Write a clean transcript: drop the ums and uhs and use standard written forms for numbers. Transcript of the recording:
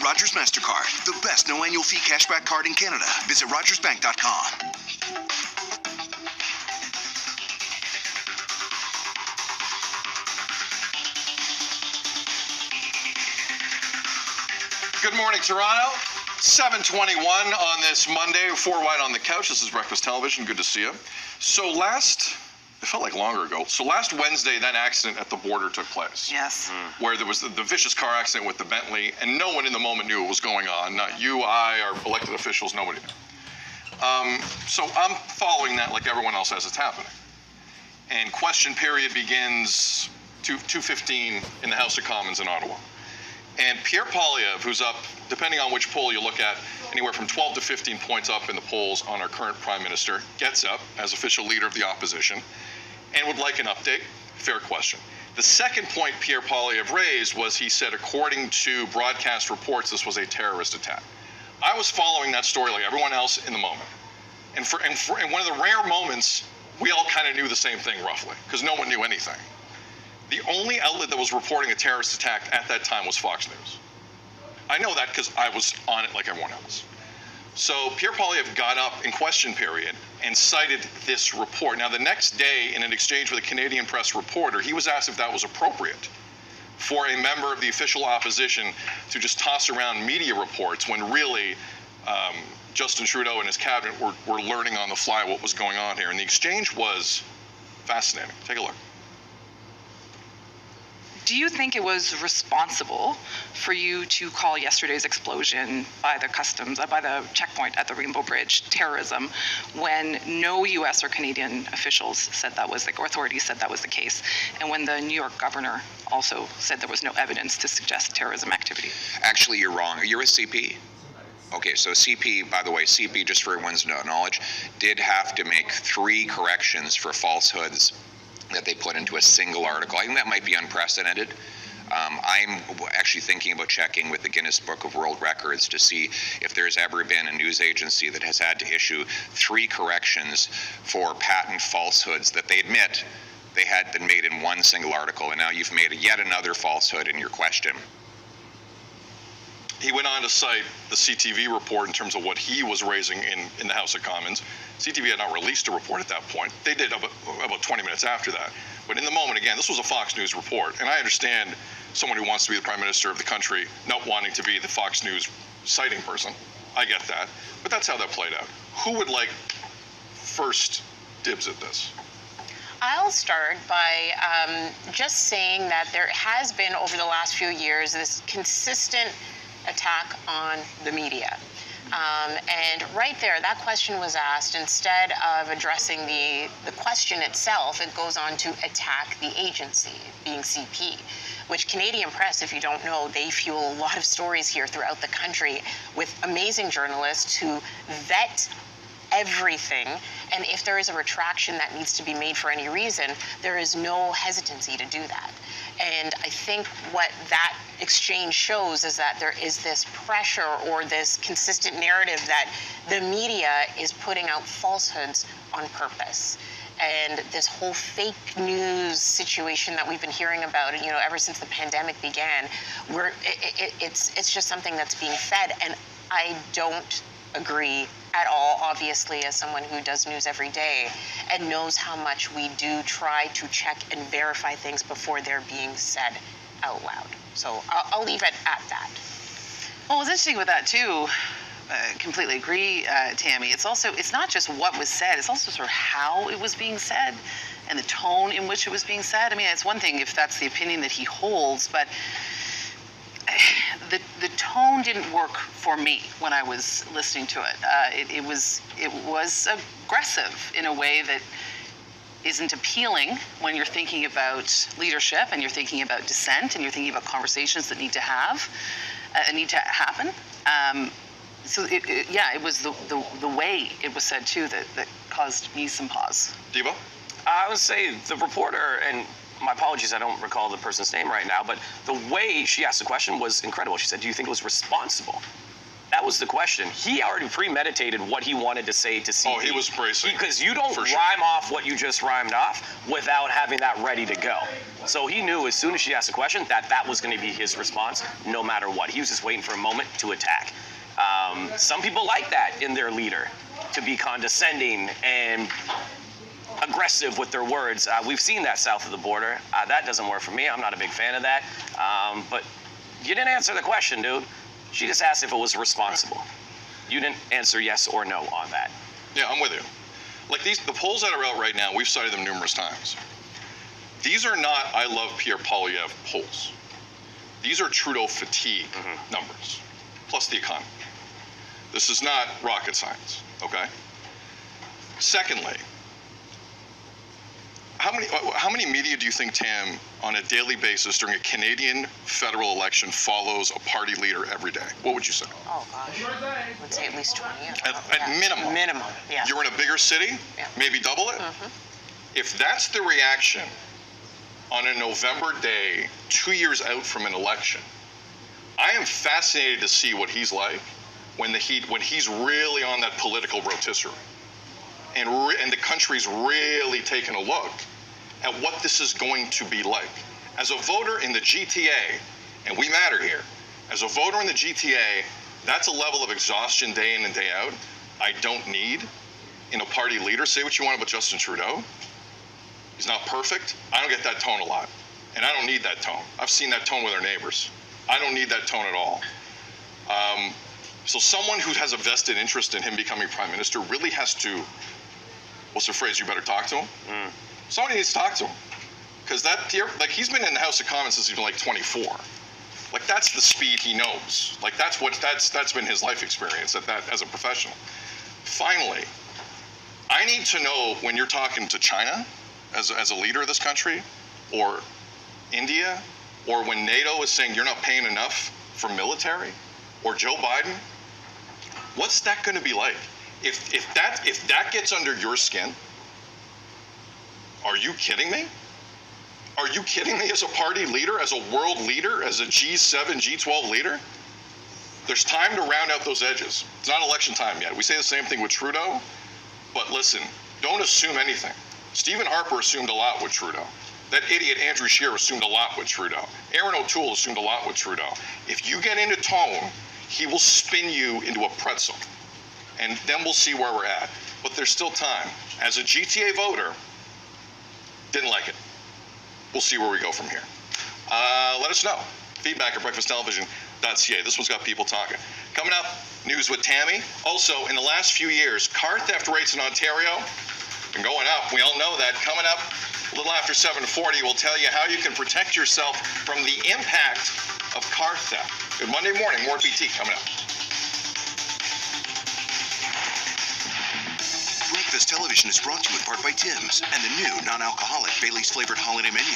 Rogers MasterCard, the best no annual fee cashback card in Canada. Visit rogersbank.com. Good morning, Toronto. 7:21 on this Monday, 4 Wide on the Couch. This is Breakfast Television. Good to see you. So it felt like longer ago. So last Wednesday, that accident at the border took place. Yes. Where there was the vicious car accident with the Bentley, and no one in the moment knew what was going on. Not you, I, our elected officials, nobody knew. So I'm following that like everyone else as it's happening. And question period begins 2:15 in the House of Commons in Ottawa. And Pierre Poilievre, who's up, depending on which poll you look at, anywhere from 12 to 15 points up in the polls on our current Prime Minister, gets up as official leader of the opposition and would like an update. Fair question. The second point Pierre Poilievre raised was he said, according to broadcast reports, this was a terrorist attack. I was following that story like everyone else in the moment. And one of the rare moments, we all kind of knew the same thing roughly, because no one knew anything. The only outlet that was reporting a terrorist attack at that time was Fox News. I know that because I was on it like everyone else. So Pierre Poilievre got up in question period and cited this report. Now, the next day, in an exchange with a Canadian Press reporter, he was asked if that was appropriate for a member of the official opposition to just toss around media reports when really Justin Trudeau and his cabinet were learning on the fly what was going on here. And the exchange was fascinating. Take a look. Do you think it was responsible for you to call yesterday's explosion by the checkpoint at the Rainbow Bridge terrorism when no U.S. or Canadian officials said that was or authorities said that was the case, and when the New York governor also said there was no evidence to suggest terrorism activity? Actually, you're wrong. You're a CP. Okay, so CP, by the way, CP, just for everyone's knowledge, did have to make 3 corrections for falsehoods that they put into a single article. I think that might be unprecedented. I'm actually thinking about checking with the Guinness Book of World Records to see if there's ever been a news agency that has had to issue 3 corrections for patent falsehoods that they admit they had been made in one single article, and now you've made yet another falsehood in your question. He went on to cite the CTV report in terms of what he was raising in the House of Commons. CTV had not released a report at that point. They did about 20 minutes after that. But in the moment, again, this was a Fox News report. And I understand someone who wants to be the Prime Minister of the country not wanting to be the Fox News citing person. I get that. But that's how that played out. Who would like first dibs at this? I'll start by just saying that there has been, over the last few years, this consistent attack on the media. And right there, that question was asked. Instead of addressing the question itself, it goes on to attack the agency, being CP, which Canadian Press, if you don't know, they fuel a lot of stories here throughout the country with amazing journalists who vet everything, and if there is a retraction that needs to be made for any reason, there is no hesitancy to do that. And I think what that exchange shows is that there is this pressure or this consistent narrative that the media is putting out falsehoods on purpose. And this whole fake news situation that we've been hearing about, ever since the pandemic began, it's just something that's being fed. And I don't agree at all, obviously, as someone who does news every day and knows how much we do try to check and verify things before they're being said out loud. So I'll leave it at that. Well, what's interesting with that too, completely agree, Tammy, it's not just what was said, it's also sort of how it was being said and the tone in which it was being said. I mean, it's one thing if that's the opinion that he holds, but the tone didn't work for me when I was listening to it. It was aggressive in a way that isn't appealing when you're thinking about leadership and you're thinking about dissent and you're thinking about conversations that need to happen. So it was the way it was said too that caused me some pause. Devo? I would say the reporter, and my apologies, I don't recall the person's name right now, but the way she asked the question was incredible. She said, do you think it was responsible? That That was the question. He already premeditated what he wanted to say to CP. Oh, he was bracing. Because you don't For sure. rhyme off what you just rhymed off without having that ready to go. So he knew as soon as she asked a question that was going to be his response, no matter what. He was just waiting for a moment to attack. Some people like that in their leader, to be condescending and aggressive with their words. We've seen that south of the border. That doesn't work for me. I'm not a big fan of that. But you didn't answer the question, dude. She just asked if it was responsible. You didn't answer yes or no on that. Yeah, I'm with you. Like the polls that are out right now, we've cited them numerous times. These are not I love Pierre Poilievre polls. These are Trudeau fatigue numbers, plus the economy. This is not rocket science, okay? Secondly, how many media do you think, Tam, on a daily basis during a Canadian federal election follows a party leader every day? What would you say? Oh, gosh. I would say at least 20. At minimum. Minimum, yeah. You're in a bigger city, Yeah. maybe double it? If that's the reaction on a November day, 2 years out from an election, I am fascinated to see what he's like when he's really on that political rotisserie. And the country's really taking a look at what this is going to be like. As a voter in the GTA, and we matter here, as a voter in the GTA, that's a level of exhaustion day in and day out I don't need in a party leader. Say what you want about Justin Trudeau. He's not perfect. I don't get that tone a lot. And I don't need that tone. I've seen that tone with our neighbors. I don't need that tone at all. So someone who has a vested interest in him becoming prime minister really has to, what's the phrase, you better talk to him? Somebody needs to talk to him. Because he's been in the House of Commons since he's been like 24. Like that's the speed he knows. Like that's been his life experience as a professional. Finally, I need to know when you're talking to China as a leader of this country, or India, or when NATO is saying you're not paying enough for military, or Joe Biden, what's that going to be like? If that gets under your skin, are you kidding me? Are you kidding me as a party leader, as a world leader, as a G7, G12 leader? There's time to round out those edges. It's not election time yet. We say the same thing with Trudeau, but listen, don't assume anything. Stephen Harper assumed a lot with Trudeau. That idiot Andrew Scheer assumed a lot with Trudeau. Aaron O'Toole assumed a lot with Trudeau. If you get into tone, he will spin you into a pretzel. And then we'll see where we're at. But there's still time. As a GTA voter, didn't like it. We'll see where we go from here. Let us know. Feedback at breakfasttelevision.ca. This one's got people talking. Coming up, news with Tammy. Also, in the last few years, car theft rates in Ontario been going up. We all know that. Coming up a little after 7:40, we'll tell you how you can protect yourself from the impact of car theft. Good Monday morning. More BT coming up. Breakfast Television is brought to you in part by Tim's and the new non-alcoholic Bailey's flavored holiday menu.